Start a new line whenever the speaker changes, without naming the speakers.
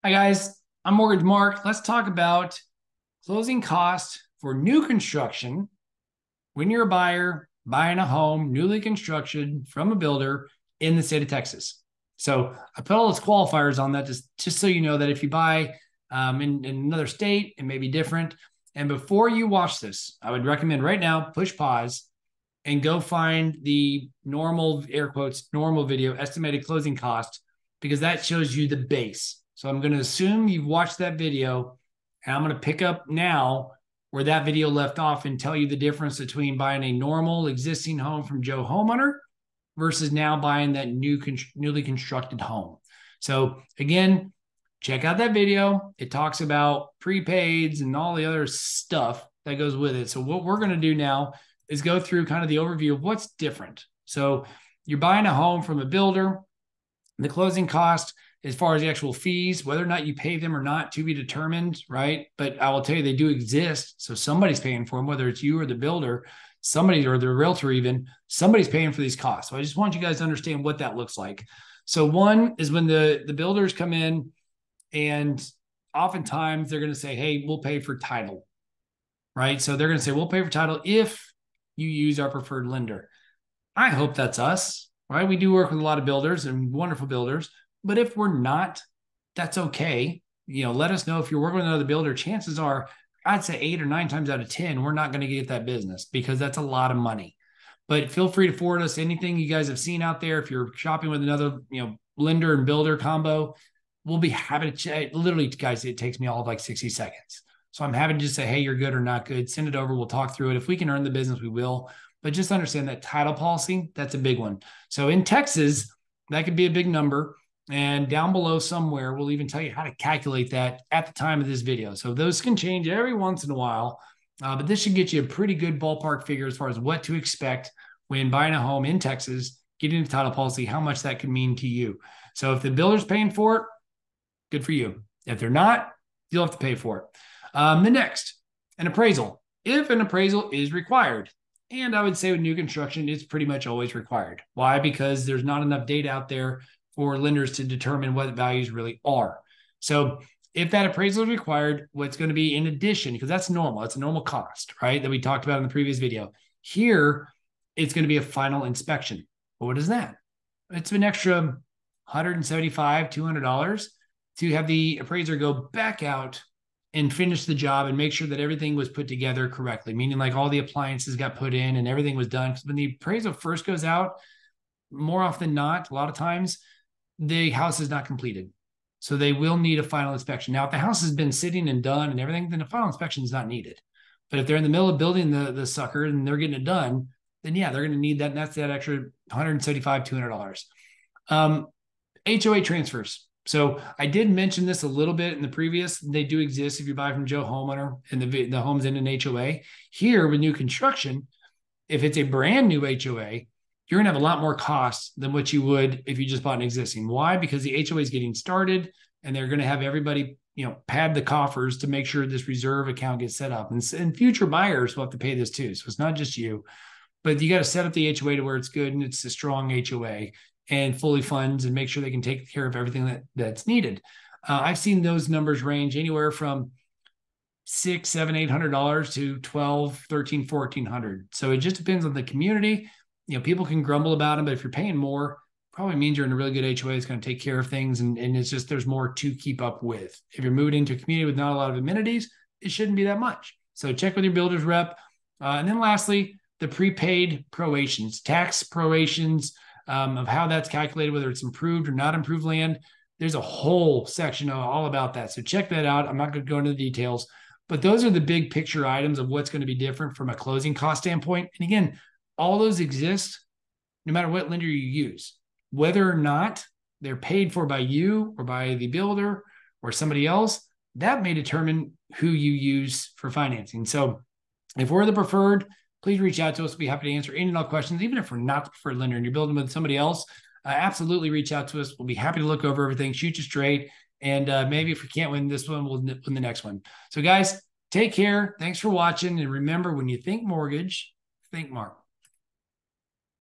Hi guys, I'm Mortgage Mark. Let's talk about closing costs for new construction when you're a buyer buying a home newly constructed from a builder in the state of Texas. So I put all those qualifiers on that just so you know that if you buy in another state, it may be different. And before you watch this, I would recommend right now push pause and go find the normal, air quotes, normal video, estimated closing cost, because that shows you the base. So I'm going to assume you've watched that video, and I'm going to pick up now where that video left off and tell you the difference between buying a normal existing home from Joe Homeowner versus now buying that newly constructed home. So again, check out that video. It talks about prepaids and all the other stuff that goes with it. So what we're going to do now is go through kind of the overview of what's different. So you're buying a home from a builder, the closing cost, as far as the actual fees, whether or not you pay them or not, to be determined, right? But I will tell you, they do exist. So somebody's paying for them, whether it's you or the builder, somebody or the realtor even, somebody's paying for these costs. So I just want you guys to understand what that looks like. So one is when the builders come in, and oftentimes they're going to say, hey, we'll pay for title, right? So they're going to say, we'll pay for title if you use our preferred lender. I hope that's us, right? We do work with a lot of builders and wonderful builders. But if we're not, that's okay. Let us know if you're working with another builder. Chances are, I'd say 8 or 9 times out of 10, we're not going to get that business because that's a lot of money. But feel free to forward us anything you guys have seen out there. If you're shopping with another, lender and builder combo, we'll be happy to chat. Literally, guys, it takes me all of like 60 seconds. So I'm happy to just say, hey, you're good or not good. Send it over. We'll talk through it. If we can earn the business, we will. But just understand that title policy, that's a big one. So in Texas, that could be a big number. And down below somewhere, we'll even tell you how to calculate that at the time of this video. So those can change every once in a while, but this should get you a pretty good ballpark figure as far as what to expect when buying a home in Texas, getting a title policy, how much that could mean to you. So if the builder's paying for it, good for you. If they're not, you'll have to pay for it. The next, an appraisal. If an appraisal is required, and I would say with new construction, it's pretty much always required. Why? Because there's not enough data out there for lenders to determine what values really are. So if that appraisal is required, what's going to be in addition, because that's normal, it's a normal cost, right, that we talked about in the previous video. Here, it's going to be a final inspection. Well, what is that? It's an extra $175, $200 to have the appraiser go back out and finish the job and make sure that everything was put together correctly, meaning like all the appliances got put in and everything was done. Because when the appraisal first goes out, more often than not, a lot of times, the house is not completed. So they will need a final inspection. Now, if the house has been sitting and done and everything, then a final inspection is not needed. But if they're in the middle of building the sucker and they're getting it done, then yeah, they're going to need that. And that's that extra $175, $200. HOA transfers. So I did mention this a little bit in the previous. They do exist if you buy from Joe Homeowner and the home's in an HOA. Here with new construction, if it's a brand new HOA, you're going to have a lot more costs than what you would if you just bought an existing. Why? Because the HOA is getting started and they're going to have everybody, pad the coffers to make sure this reserve account gets set up. And future buyers will have to pay this too. So it's not just you, but you got to set up the HOA to where it's good and it's a strong HOA and fully funds and make sure they can take care of everything that's needed. I've seen those numbers range anywhere from $600, $700, $800 to $1,200, $1,300, $1,400. So it just depends on the community. People can grumble about them, but if you're paying more, probably means you're in a really good HOA. It's going to take care of things. And it's just, there's more to keep up with. If you're moving into a community with not a lot of amenities, it shouldn't be that much. So check with your builder's rep. And then lastly, the prepaid prorations, tax prorations, of how that's calculated, whether it's improved or not improved land. There's a whole section all about that. So check that out. I'm not going to go into the details, but those are the big picture items of what's going to be different from a closing cost standpoint. And again, all those exist no matter what lender you use, whether or not they're paid for by you or by the builder or somebody else. That may determine who you use for financing. So if we're the preferred, please reach out to us. We'll be happy to answer any and all questions. Even if we're not the preferred lender and you're building with somebody else, absolutely reach out to us. We'll be happy to look over everything, shoot you straight. And maybe if we can't win this one, we'll win the next one. So guys, take care. Thanks for watching. And remember, when you think mortgage, think Mark.